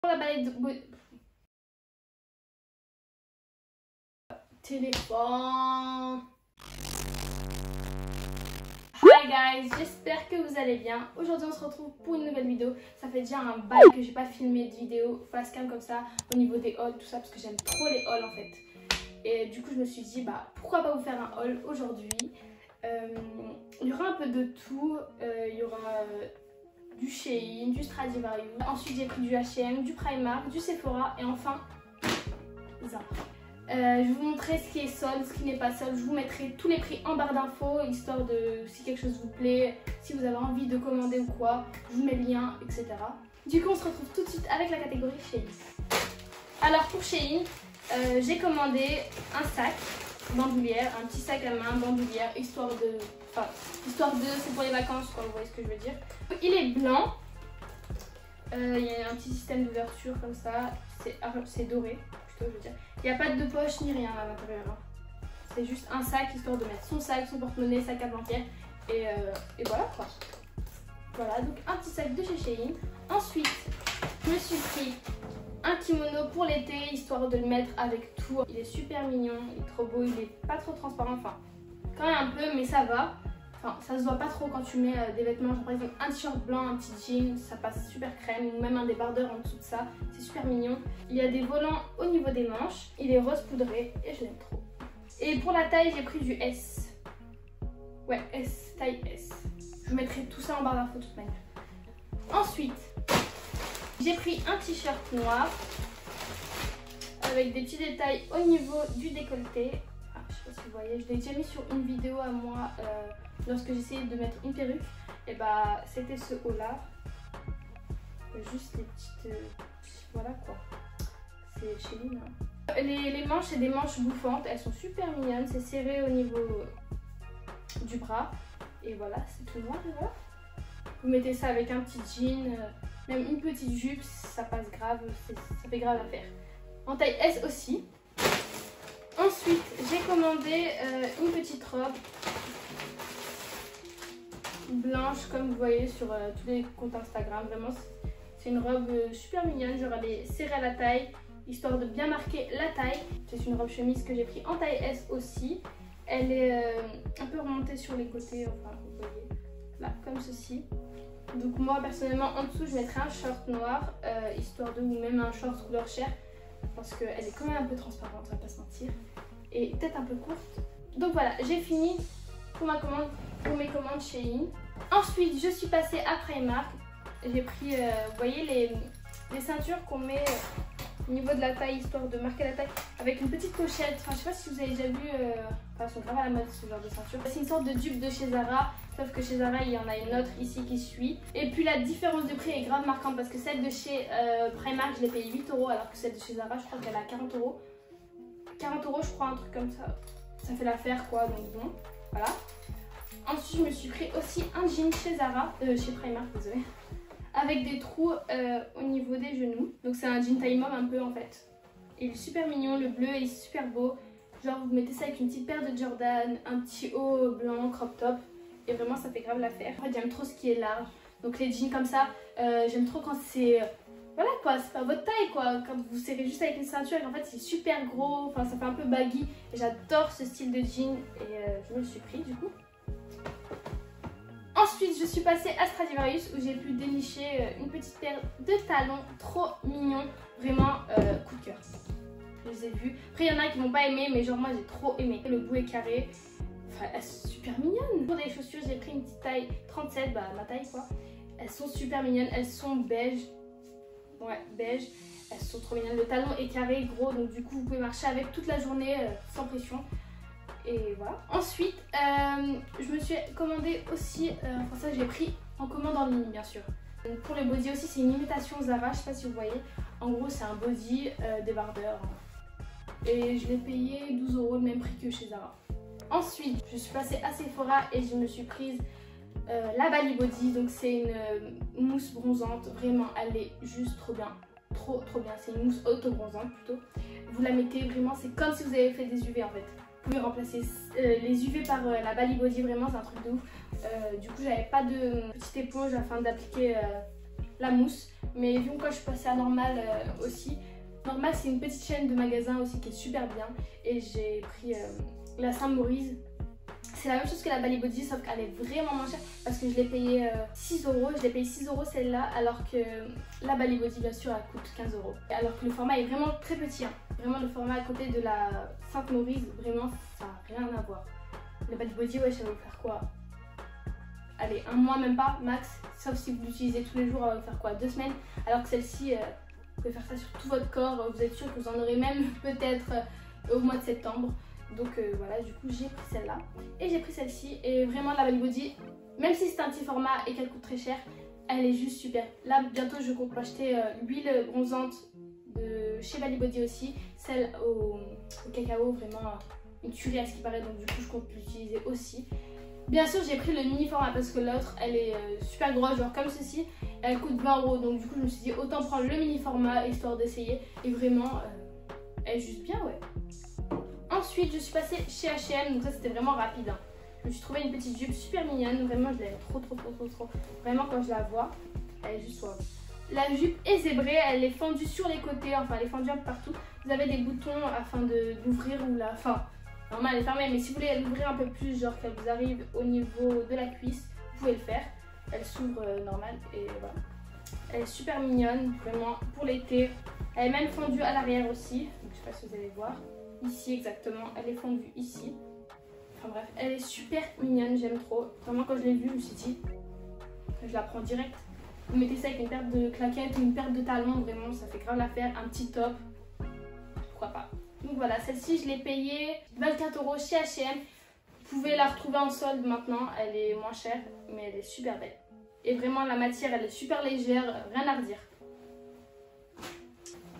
Pour la balai de téléphone. Hi guys, j'espère que vous allez bien. Aujourd'hui on se retrouve pour une nouvelle vidéo. Ça fait déjà un bail que j'ai pas filmé de vidéo face cam comme ça au niveau des hauls, tout ça, parce que j'aime trop les hauls en fait. Et du coup je me suis dit pourquoi pas vous faire un haul aujourd'hui. Il y aura un peu de tout. Il y aura du Shein, du Stradivarius. Ensuite j'ai pris du H&M, du Primark, du Sephora et enfin Zara. Je vais vous montrer ce qui est solde, ce qui n'est pas solde. Je vous mettrai tous les prix en barre d'infos, histoire de, si quelque chose vous plaît, si vous avez envie de commander ou quoi, je vous mets le lien, etc. Du coup, on se retrouve tout de suite avec la catégorie Shein. Alors pour Shein, j'ai commandé un sac bandoulière, un petit sac à main bandoulière, histoire de, c'est pour les vacances, quoi, vous voyez ce que je veux dire. Il est blanc, il y a un petit système d'ouverture comme ça, c'est doré. Je veux dire. Il n'y a pas de poche ni rien à l'intérieur. Hein. C'est juste un sac histoire de mettre son sac, son porte-monnaie, sa carte bancaire et voilà quoi. Voilà, donc un petit sac de chez Shein. Ensuite, je me suis pris un kimono pour l'été histoire de le mettre avec tout. Il est super mignon, il est trop beau, il est pas trop transparent, enfin quand même un peu mais ça va. Enfin, ça se voit pas trop quand tu mets des vêtements, genre par exemple un t-shirt blanc, un petit jean, ça passe super crème, ou même un débardeur en dessous de ça, c'est super mignon. Il y a des volants au niveau des manches, il est rose poudré et je l'aime trop. Et pour la taille, j'ai pris du S. Ouais, S, taille S. Je vous mettrai tout ça en barre d'infos de toute manière. Ensuite, j'ai pris un t-shirt noir avec des petits détails au niveau du décolleté. Je sais pas si vous voyez, je l'ai déjà mis sur une vidéo à moi lorsque j'essayais de mettre une perruque. Et c'était ce haut là, juste les petites, voilà quoi, c'est Shein. Hein. Les manches, c'est des manches bouffantes, elles sont super mignonnes, c'est serré au niveau du bras. Et voilà, c'est tout noir et voilà. Vous mettez ça avec un petit jean, même une petite jupe, ça passe grave, ça fait grave à faire. En taille S aussi. Ensuite, j'ai commandé une petite robe blanche comme vous voyez sur tous les comptes Instagram. Vraiment, c'est une robe super mignonne. Genre elle est serrée à la taille, histoire de bien marquer la taille. C'est une robe chemise que j'ai pris en taille S aussi. Elle est un peu remontée sur les côtés, enfin vous voyez, là, comme ceci. Donc moi personnellement, en dessous, je mettrai un short noir, histoire de, ou même un short couleur chair. Parce qu'elle est quand même un peu transparente, on va pas se mentir. Et peut-être un peu courte. Donc voilà, j'ai fini pour mes commandes Shein. Ensuite, je suis passée à Primark. J'ai pris, vous voyez, les ceintures qu'on met au niveau de la taille, histoire de marquer la taille, avec une petite pochette. Enfin, je sais pas si vous avez déjà vu, elles sont grave à la mode ce genre de ceinture. C'est une sorte de dupe de chez Zara, sauf que chez Zara, il y en a une autre ici qui suit. Et puis la différence de prix est grave marquante parce que celle de chez Primark, je l'ai payée 8 € alors que celle de chez Zara, je crois qu'elle a 40 €. 40 € je crois, un truc comme ça. Ça fait l'affaire quoi, donc bon, voilà. Ensuite je me suis pris aussi un jean chez Zara, chez Primark, désolé, avec des trous au niveau des genoux. Donc c'est un jean taille mom un peu en fait. Il est super mignon, le bleu il est super beau. Genre vous mettez ça avec une petite paire de Jordan, un petit haut blanc crop top. Et vraiment ça fait grave l'affaire. En fait j'aime trop ce qui est large. Donc les jeans comme ça, j'aime trop quand c'est... voilà quoi, c'est pas votre taille quoi, quand vous serrez juste avec une ceinture et en fait c'est super gros, enfin ça fait un peu baggy. J'adore ce style de jean et je me le suis pris du coup. Ensuite je suis passée à Stradivarius où j'ai pu dénicher une petite paire de talons trop mignons, vraiment coup de cœur. Je les ai vus, après il y en a qui m'ont pas aimé mais genre moi j'ai trop aimé. Le bout est carré, enfin elles sont super mignonnes. Pour des chaussures j'ai pris une petite taille 37, ma taille quoi. Elles sont super mignonnes, elles sont beige. Ouais, beige, elles sont trop mignonnes. Le talon est carré, gros, donc du coup vous pouvez marcher avec toute la journée sans pression. Et voilà. Ensuite, je me suis commandé aussi, enfin ça j'ai pris en commande en ligne bien sûr. Donc, pour le body aussi, c'est une imitation Zara, je sais pas si vous voyez. En gros, c'est un body débardeur. Et je l'ai payé 12 €, le même prix que chez Zara. Ensuite, je suis passée à Sephora et je me suis prise la Bali Body, donc c'est une mousse bronzante, vraiment elle est juste trop bien, trop bien, c'est une mousse auto-bronzante plutôt. Vous la mettez vraiment, c'est comme si vous avez fait des UV en fait. Vous pouvez remplacer les UV par la Bali Body, vraiment c'est un truc de ouf. Du coup j'avais pas de petite éponge afin d'appliquer la mousse. Mais vu que je suis passée à Normal aussi. Normal, c'est une petite chaîne de magasins aussi qui est super bien. Et j'ai pris la Saint-Maurice. C'est la même chose que la Bali Body, sauf qu'elle est vraiment moins chère parce que je l'ai payé 6 euros. Je l'ai payé 6 euros celle-là, alors que la Bali Body, bien sûr, elle coûte 15 euros. Alors que le format est vraiment très petit. Hein. Vraiment, le format à côté de la Sainte-Maurice, vraiment, ça n'a rien à voir. La Bali Body, ouais, ça va vous faire quoi? Allez, un mois, même pas, max. Sauf si vous l'utilisez tous les jours, elle va vous faire quoi? 2 semaines. Alors que celle-ci, vous pouvez faire ça sur tout votre corps. Vous êtes sûr que vous en aurez même peut-être au mois de septembre. Donc voilà, du coup j'ai pris celle-là et j'ai pris celle-ci. Et vraiment la Bali Body, même si c'est un petit format et qu'elle coûte très cher, elle est juste super. Là bientôt je compte acheter l'huile bronzante de chez Bali Body aussi, celle au cacao, vraiment une tuerie à ce qui paraît, donc du coup je compte l'utiliser aussi. Bien sûr j'ai pris le mini format parce que l'autre elle est super grosse, genre comme ceci, elle coûte 20 euros, donc du coup je me suis dit autant prendre le mini format histoire d'essayer. Et vraiment elle est juste bien, ouais. Ensuite, je suis passée chez H&M, donc ça c'était vraiment rapide. Hein. Je me suis trouvé une petite jupe super mignonne, vraiment je l'aime trop. Vraiment quand je la vois, elle est juste suave. La jupe est zébrée, elle est fendue sur les côtés, enfin elle est fendue un peu partout. Vous avez des boutons afin d'ouvrir ou la... Enfin, normalement elle est fermée, mais si vous voulez l'ouvrir un peu plus, genre qu'elle vous arrive au niveau de la cuisse, vous pouvez le faire. Elle s'ouvre normal et voilà. Elle est super mignonne, vraiment pour l'été. Elle est même fendue à l'arrière aussi, donc je sais pas si vous allez voir. Ici exactement, elle est fondue ici. Enfin bref, elle est super mignonne, j'aime trop. Vraiment quand je l'ai vue, je me suis dit, je la prends direct. Vous mettez ça avec une paire de claquettes ou une paire de talons, vraiment ça fait grave l'affaire. Un petit top, pourquoi pas. Donc voilà, celle-ci je l'ai payée 24 euros chez H&M. Vous pouvez la retrouver en solde maintenant, elle est moins chère, mais elle est super belle. Et vraiment la matière, elle est super légère, rien à redire.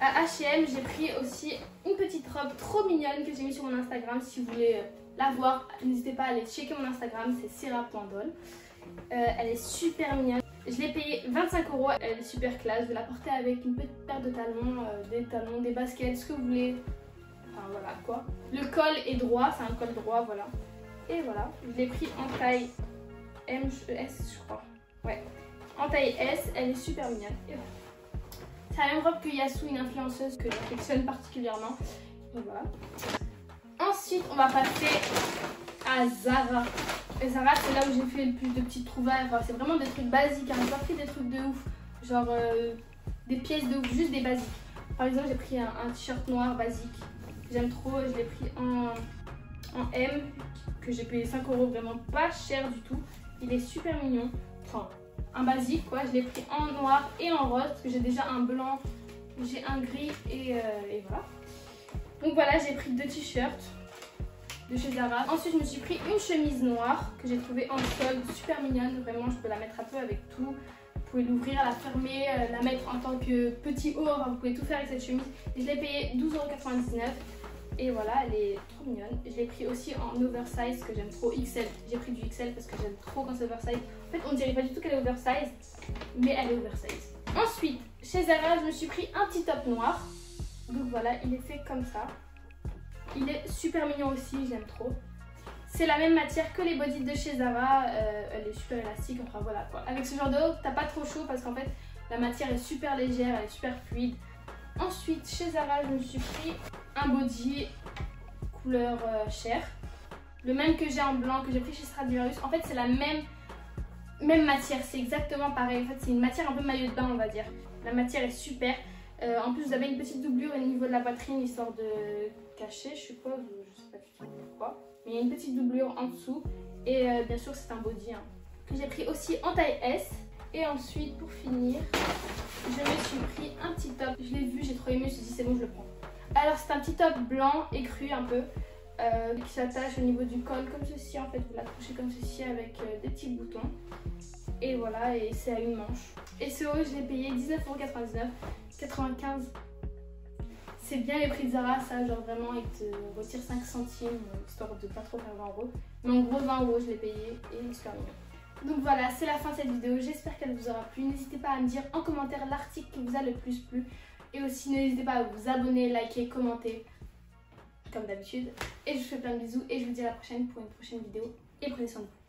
À H&M, j'ai pris aussi une petite robe trop mignonne que j'ai mis sur mon Instagram. Si vous voulez la voir, n'hésitez pas à aller checker mon Instagram, c'est sera.doll. Elle est super mignonne. Je l'ai payée 25 euros, elle est super classe. Vous la portez avec une petite paire de talons, des baskets, ce que vous voulez. Enfin voilà quoi. Le col est droit, c'est un col droit, voilà. Et voilà, je l'ai pris en taille S, je crois. Ouais, en taille S, elle est super mignonne. Et voilà. C'est la même robe que Yasu, une influenceuse que j'affectionne particulièrement. Donc voilà. Ensuite, on va passer à Zara. Et Zara, c'est là où j'ai fait le plus de petites trouvailles. Enfin, c'est vraiment des trucs basiques. J'ai pas fait des trucs de ouf. Genre des pièces de ouf, juste des basiques. Par exemple, j'ai pris un t-shirt noir basique. J'aime trop. Je l'ai pris en M, que j'ai payé 5 euros, vraiment pas cher du tout. Il est super mignon. Enfin, un basique quoi, je l'ai pris en noir et en rose parce que j'ai déjà un blanc, j'ai un gris et voilà. Donc voilà, j'ai pris 2 t-shirts de chez Zara. Ensuite je me suis pris une chemise noire que j'ai trouvée en solde, super mignonne, vraiment je peux la mettre un peu avec tout. Vous pouvez l'ouvrir, la fermer, la mettre en tant que petit haut, enfin, vous pouvez tout faire avec cette chemise. Et je l'ai payée 12,99 €. Et voilà, elle est trop mignonne. Je l'ai pris aussi en oversize que j'aime trop, XL. J'ai pris du XL parce que j'aime trop quand c'est oversize. En fait, on dirait pas du tout qu'elle est oversize, mais elle est oversize. Ensuite, chez Zara, je me suis pris un petit top noir. Donc voilà, il est fait comme ça. Il est super mignon aussi, j'aime trop. C'est la même matière que les bodys de chez Zara. Elle est super élastique, enfin voilà quoi. Avec ce genre de haut, t'as pas trop chaud parce qu'en fait, la matière est super légère, elle est super fluide. Ensuite, chez Zara, je me suis pris un body couleur chair, le même que j'ai en blanc, que j'ai pris chez Stradivarius. En fait c'est la même matière, c'est exactement pareil. En fait c'est une matière un peu maillot de bain on va dire. La matière est super. En plus vous avez une petite doublure au niveau de la poitrine histoire de cacher, je suppose, je sais pas du tout pourquoi. Mais il y a une petite doublure en dessous et bien sûr c'est un body hein, que j'ai pris aussi en taille S. Et ensuite pour finir, je me suis pris un petit top. Je l'ai vu, j'ai trop aimé, je me suis dit c'est bon je le prends. Alors c'est un petit top blanc écru un peu qui s'attache au niveau du col comme ceci en fait. Vous l'accrochez comme ceci avec des petits boutons. Et voilà, et c'est à une manche. Et ce haut je l'ai payé 19,99 €, 95. C'est bien les prix de Zara ça, genre vraiment ils te retirent 5 centimes histoire de pas trop faire 20 €. Mais en gros 20 € je l'ai payé et il est super mignon. Donc voilà, c'est la fin de cette vidéo, j'espère qu'elle vous aura plu. N'hésitez pas à me dire en commentaire l'article qui vous a le plus plu. Et aussi n'hésitez pas à vous abonner, liker, commenter, comme d'habitude. Et je vous fais plein de bisous et je vous dis à la prochaine pour une prochaine vidéo. Et prenez soin de vous.